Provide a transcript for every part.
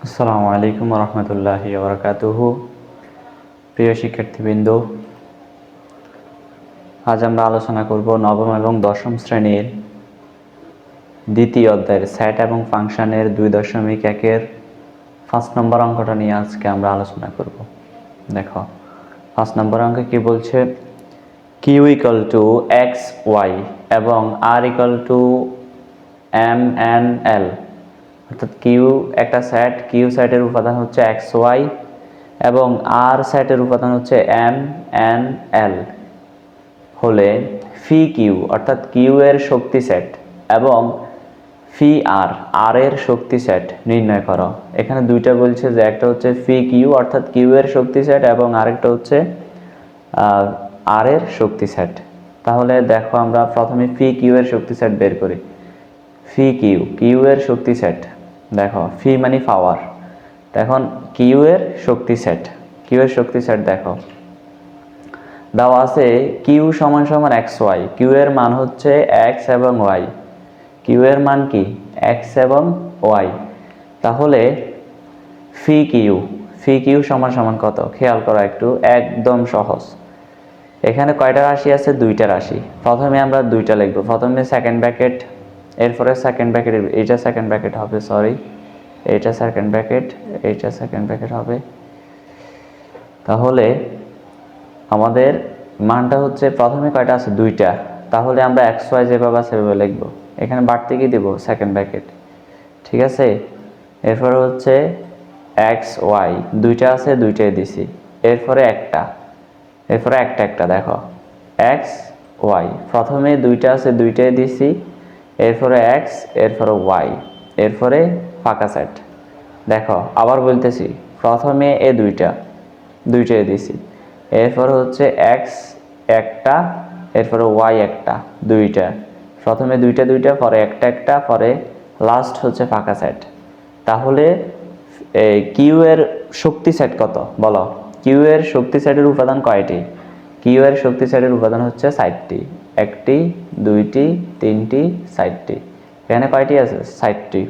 আসসালামু আলাইকুম রহমতুল্লাহি ওবরাকাতুহু। প্রিয় শিক্ষার্থীবৃন্দ, আজ আমরা আলোচনা করব নবম এবং দশম শ্রেণীর দ্বিতীয় অধ্যায়ের সেট এবং ফাংশনের 2.1-এর 5 নম্বর অঙ্কটা নিয়ে আজকে আমরা আলোচনা করব। দেখো 5 নম্বর অঙ্কে কি বলছে, Q equal to X Y এবং R equal to M N L, অর্থাৎ কিউ একটা সেট, কিউ সেটের উপাদান হচ্ছে এক্স ওয়াই এবং আর সেটের উপাদান হচ্ছে এম এন এল হলে ফি কিউ অর্থাৎ কিউ এর শক্তি সেট এবং ফি আর আর এর শক্তি সেট নির্ণয় করো। এখানে দুইটা বলছে, যে একটা হচ্ছে ফি কিউ অর্থাৎ কিউ এর শক্তি সেট এবং আরেকটা হচ্ছে আর এর শক্তি সেট। তাহলে দেখো আমরা প্রথমে ফি কিউ এর শক্তি সেট বের করি। ফি কিউ, কিউ এর শক্তি সেট, দেখো ফি মানে পাওয়ার, এখন কিউ এর শক্তি সেট, কিউ এর শক্তি সেট দেখো দেওয়া আছে কিউ সমান সমান এক্স ওয়াই, কিউ এর মান হচ্ছে এক্স এবং ওয়াই, কিউ এর মান কি এক্স এবং ওয়াই। তাহলে ফি কিউ, ফি কিউ সমান সমান কত খেয়াল করো একটু, একদম সহজ। এখানে কয়টা রাশি আছে? দুইটা রাশি। প্রথমে আমরা দুইটা লিখব, প্রথমে সেকেন্ড ব্র্যাকেট, এরপরে সেকেন্ড ব্র্যাকেট, এইটা সেকেন্ড ব্র্যাকেট হবে, সরি এইটা সেকেন্ড ব্র্যাকেট, এইটা সেকেন্ড ব্র্যাকেট হবে। তাহলে আমাদের মানটা হচ্ছে প্রথমে কয়টা আছে? দুইটা। তাহলে আমরা এক্স ওয়াই যেভাবে আছে সেভাবে লিখবো। এখানে বাড়তি কি দেব? সেকেন্ড ব্র্যাকেট, ঠিক আছে। এরপরে হচ্ছে এক্স ওয়াই, দুইটা আছে, দুইটাই দিছি। এরপরে একটা, এরপরে একটা একটা দেখো এক্স ওয়াই, প্রথমে দুইটা আছে, দুইটাই দিছি, এরপরে এক্স, এরপরে ওয়াই, এরপরে ফাঁকা সেট। দেখো আবার বলতেছি, প্রথমে এ দুইটা, দুইটাই দিছি, এরপরে হচ্ছে এক্স একটা, এরপরে ওয়াই একটা, দুইটা, প্রথমে দুইটা দুইটা, পরে একটা একটা, পরে লাস্ট হচ্ছে ফাঁকা সেট। তাহলে কিউ এর শক্তি সেট কত বলো? কিউ এর শক্তি সেটের উপাদান কয়টি? কিউ এর শক্তি সেটের উপাদান হচ্ছে 60টি, একটি, দুইটি, তিনটি, 60টি। এখানে কয়টি আছে? 60টি।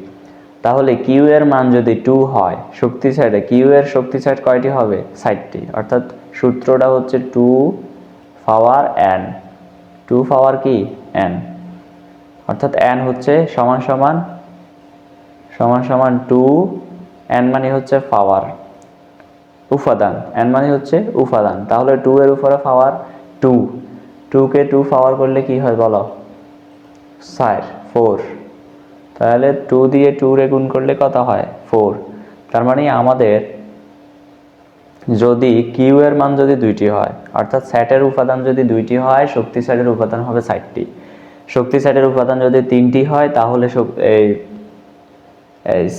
তাহলে কিউ এর মান যদি 2 হয়, শক্তি সেটে কিউ এর শক্তি সেট কয়টি হবে? 60টি। অর্থাৎ সূত্রটা হচ্ছে 2 পাওয়ার n, 2 পাওয়ার কি n, অর্থাৎ n হচ্ছে সমান সমান সমান সমান 2, n মানে হচ্ছে পাওয়ার, উপাদান, n মানে হচ্ছে উপাদান। তাহলে 2 এর উপরে পাওয়ার 2, 2 কে 2 পাওয়ার করলে কি হয় বলো? 4। তাহলে 2 দিয়ে 2 রে গুণ করলে কত হয়? 4। তার মানে আমাদের যদি কিউ এর মান যদি দুইটি হয়, অর্থাৎ সেটের উপাদান যদি দুইটি হয়, শক্তি সেটের উপাদান হবে 60টি। শক্তি সেটের উপাদান যদি 3টি হয়, তাহলে এই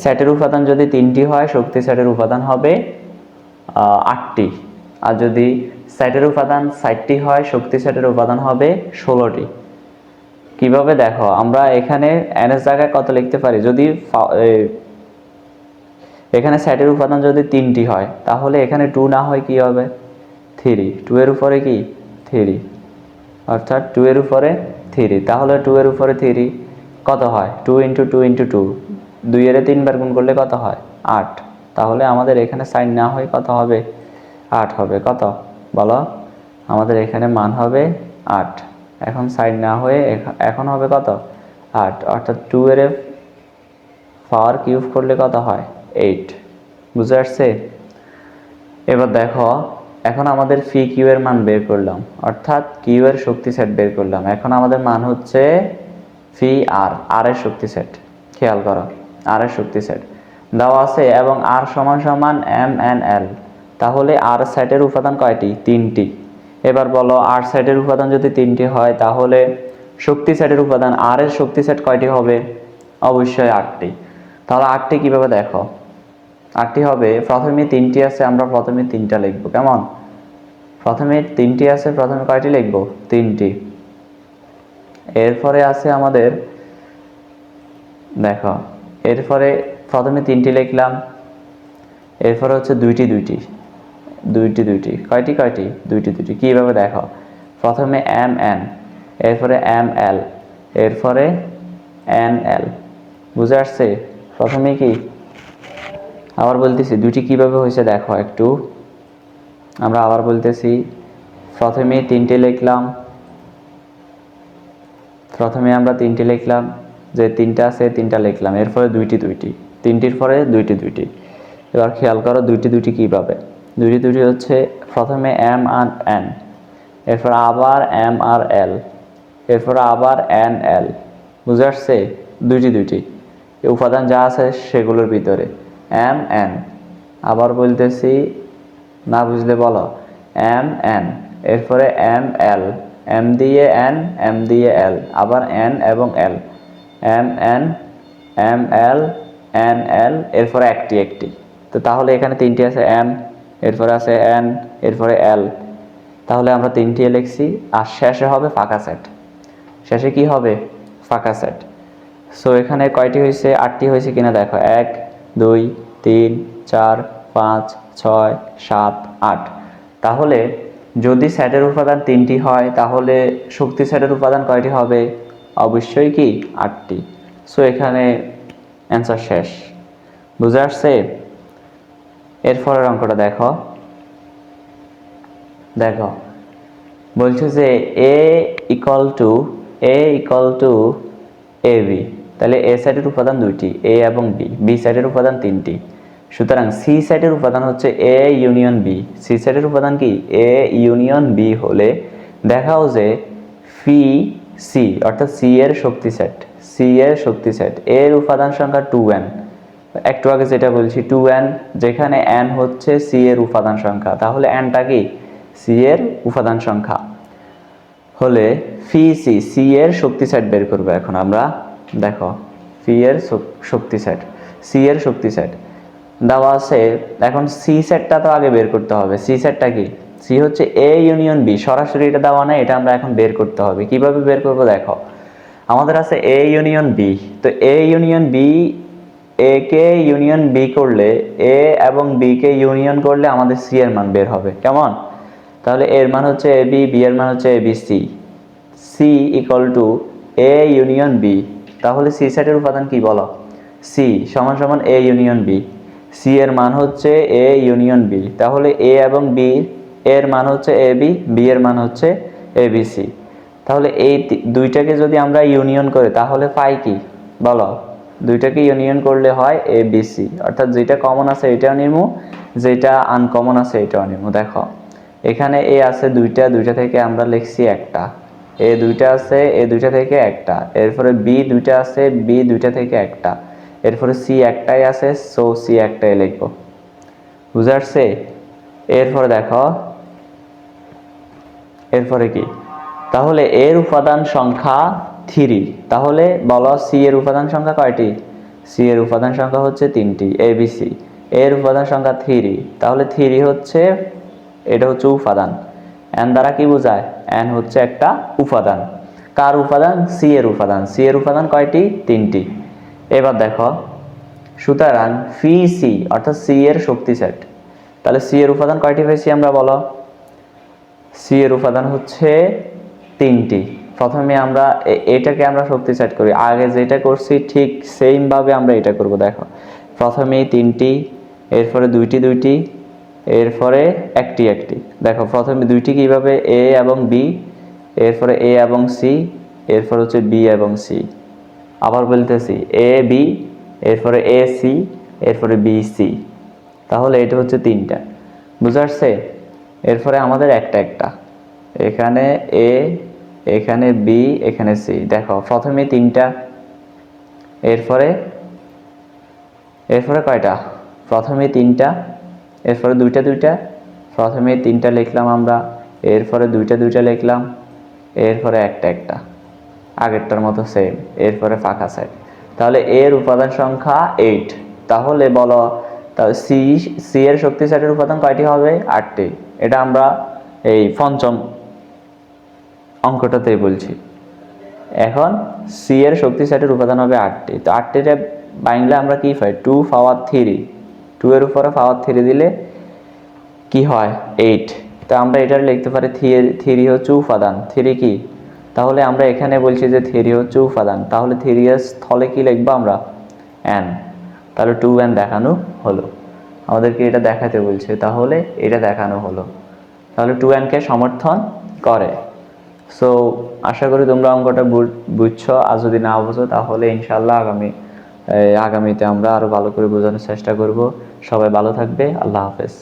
সেটের উপাদান যদি 3টি হয়, শক্তি সেটের উপাদান হবে 8টি। আর যদি সেটের উপাদান 60টি হয়, শক্তি সেটের উপাদান হবে 16টি। কিভাবে দেখো, আমরা এখানে n এর জায়গায় কত লিখতে পারি? যদি এখানে সেটের উপাদান যদি 3টি হয়, তাহলে এখানে 2 না হয় কি হবে? 3, 2 এর উপরে কি 3, অর্থাৎ 2 এর উপরে 3। তাহলে 2 এর উপরে 3 কত হয়? 2 × 2 × 2, 2 এর 3 বার গুণ করলে কত হয়? 8। তাহলে আমাদের এখানে সাইন না হয় কত হবে? 8 হবে। কত বলো? আমাদের এখানে মান হবে 8। এখন সাইন না হয়ে এখন হবে কত? 8, অর্থাৎ 2 এর পাওয়ার কিউব করলে কত হয়? 8। বুঝে আসছে? এবার দেখো, এখন আমাদের ফি কিউ এর মান বের করলাম, অর্থাৎ কিউ এর শক্তি সেট বের করলাম। এখন আমাদের মান হচ্ছে ফি আর, আর এর শক্তি সেট। খেয়াল করো, আর এর শক্তি সেট দেওয়া আছে এবং আর সমান সমান এম এন এল। তাহলে আর সেটের উপাদান কয়টি? 3টি। এবার বলো, আর সেটের উপাদান যদি 3টি হয়, তাহলে শক্তি সেটের উপাদান আর এর শক্তি সেট কয়টি হবে? অবশ্যই 8টি। তাহলে 8টি কিভাবে দেখো? 8টি হবে, প্রথমে 3টি আছে, আমরা প্রথমে 3টা লিখবো। কেমন? প্রথমে 3টি আছে, প্রথমে কয়টি লিখবো? 3টি। এরপরে আছে আমাদের, দেখো এরপরে প্রথমে 3টি লিখলাম, এরপরে হচ্ছে দুইটি দুইটি, দুইটি দুইটি, কয়টি কয়টি? দুইটি দুইটি। কিভাবে দেখো, প্রথমে এম এন, এরপরে এম এল, এরপরে এন এল। বুঝে আসছে? প্রথমে কি আবার বলতেছি দুইটি কিভাবে হয়েছে দেখো একটু। আমরা আবার বলতেছি, প্রথমে আমরা তিনটে লিখলাম, যে তিনটা আছে তিনটা লিখলাম, এরপরে দুইটি, তিনটির পরে দুইটি। এবার খেয়াল করো দুইটি কিভাবে। দুইটি হচ্ছে প্রথমে এম আর এন, এরপর আবার এম আর এল, এরপর আবার এন এল। বুঝে আসছে? দুইটি উপাদান যা আছে সেগুলোর ভিতরে এম এন। আবার বলতেছি, না বুঝলে বলো, এম এন, এরপরে এম এল, এম দিয়ে এন, এম দিয়ে এল, আবার এন এবং L, M N, M L, N L, এরপরে একটি। তো তাহলে এখানে তিনটি আছে এম, এরপরে আছে এন, এরপরে এল। তাহলে আমরা তিনটি লিখছি, আর শেষে হবে ফাঁকা সেট। শেষে কি হবে? ফাঁকা সেট। সো এখানে কয়টি হয়েছে? 8টি হয়েছে কিনা দেখো, 1 2 3 4 5 6 7 8। তাহলে যদি সেটের উপাদান 3টি হয় তাহলে শক্তি সেটের উপাদান কয়টি হবে? অবশ্যই কি 8টি। সো এখানে অ্যান্সার শেষ। বুঝে আসছে? এরপরের অঙ্কটা দেখো বলছে যে এ ইকুয়াল টু এ বি। তাহলে এ সাইডের উপাদান দুইটি, এ এবং বি সাইডের উপাদান 3টি। সুতরাং সি সাইডের উপাদান হচ্ছে এ ইউনিয়ন বি। সি সাইডের উপাদান কি? এ ইউনিয়ন বি হলে দেখাও যে ফি সি অর্থাৎ সি এর শক্তি সেট এর উপাদান সংখ্যা 2n। একটু আগে যেটা বলছি 2n, যেখানে n হচ্ছে সি এর উপাদান সংখ্যা, তাহলে nটা কি? সি এর উপাদান সংখ্যা হলে ফি সি এর শক্তি সেট বের করবো। এখন আমরা দেখো সি এর শক্তি সেট দেওয়া আছে। এখন সি সেটটা তো আগে বের করতে হবে। সি সেটটা কি? সি হচ্ছে এ ইউনিয়ন বি, সরাসরি এটা দেওয়া নাই, এটা আমরা এখন বের করতে হবে। কিভাবে বের করব দেখো, আমাদের আছে এ ইউনিয়ন বি। তো এ ইউনিয়ন বি, এ কে ইউনিয়ন বি করলে, এ এবং বি কে ইউনিয়ন করলে আমাদের সি এর মান বের হবে। কেমন? তাহলে এর মান হচ্ছে এ বি, বি এর মান হচ্ছে A B C. C equal to A union B. তাহলে সি সেটের উপাদান কি বলো? সি সমান সমান এ ইউনিয়ন বি। সি এর মান হচ্ছে এ ইউনিয়ন বি, তাহলে এ এবং বি এর মান হচ্ছে এ বি, বি এর মান হচ্ছে এ বি সি। তাহলে এই দুইটাকে যদি আমরা ইউনিয়ন করি তাহলে পাই কি বলো? দুইটাকে ইউনিয়ন করলে হয় এ বি সি, অর্থাৎ যেটা কমন আছে এটাও নিমু, যেটা আনকমন আছে এটাও নিমু। দেখো এখানে এ আছে দুইটা থেকে আমরা লিখছি একটা, এ দুইটা আছে, এ দুইটা থেকে একটা, এরপরে বি দুইটা আছে, বি দুইটা থেকে একটা, এরপরে সি একটাই আছে, সো সি একটাই লিখবো। বুঝে আসছে? এরপরে দেখো এরপরে কি, তাহলে এর উপাদান সংখ্যা 3। তাহলে বলো সি এর উপাদান সংখ্যা কয়টি? সি এর উপাদান সংখ্যা হচ্ছে 3টি, এ বি সি। এর উপাদান সংখ্যা 3, তাহলে 3 হচ্ছে, এটা হচ্ছে উপাদান। এন দ্বারা কি বোঝায়? এন হচ্ছে একটা উপাদান। কার উপাদান? সি এর উপাদান। সি এর উপাদান কয়টি? 3টি। এবার দেখো, সুতরাং ফি সি অর্থাৎ সি এর শক্তি সেট। তাহলে সি এর উপাদান কয়টি পেয়েছি আমরা বলো? সি এর উপাদান হচ্ছে 3টি। প্রথমে আমরা এটাকে আমরা শক্তি সেট করি, আগে যেটা করছি ঠিক সেম ভাবে আমরা এটা করব। দেখো প্রথমেই 3টি, এরপরে দুইটি, এরপরে একটি। দেখো প্রথমে দুইটি কিভাবে, এ এবং বি, এরপরে এ এবং সি, এরপর হচ্ছে বি এবং সি। আবার বলতেছি এ বি, এরপরে এ সি, এরপরে বি সি। তাহলে এটা হচ্ছে 3টা। বুঝে আসছে? এরপরে আমাদের একটা, এখানে এ, এখানে বি, এখানে সি। দেখো প্রথমে 3টা, এরপরে কয়টা? প্রথমে 3টা, এরপরে দুইটা, প্রথমে 3টা লিখলাম আমরা, এরপরে দুইটা লিখলাম, এরপরে একটা, আগেরটার মতো সেম, এরপরে ফাঁকা সেট। তাহলে এর উপাদান সংখ্যা 8। তাহলে বলো, তাহলে সি এর শক্তি সেটের উপাদান কয়টি হবে? 8টি। এটা আমরা এই পঞ্চম অঙ্কটাতেই বলছি। এখন সি এর শক্তি সেটের উপাদান হবে 8টি। তো 8টিতে বাংলা আমরা কি পাই? 2 পাওয়ার 3। 2 এর উপরে পাওয়ার 3 দিলে কি হয়? 8। তো আমরা এটা লিখতে পারি 3 হচ্ছে উপাদান। 3 কি? তাহলে আমরা এখানে বলছি যে 3 হচ্ছে উপাদান, তাহলে 3 এর স্থলে কি লিখবো আমরা? n। তাহলে 2n দেখানো হলো। আমাদেরকে এটা দেখাতে বলছে, তাহলে এটা দেখানো হলো, তাহলে 2n কে সমর্থন করে। সো আশা করি তোমরা অঙ্কটা বুঝছো, আর যদি না বুঝো তাহলে ইনশাল্লাহ আগামীতে আমরা আরো ভালো করে বোঝানোর চেষ্টা করব। সবাই ভালো থাকবে, আল্লাহ হাফেজ।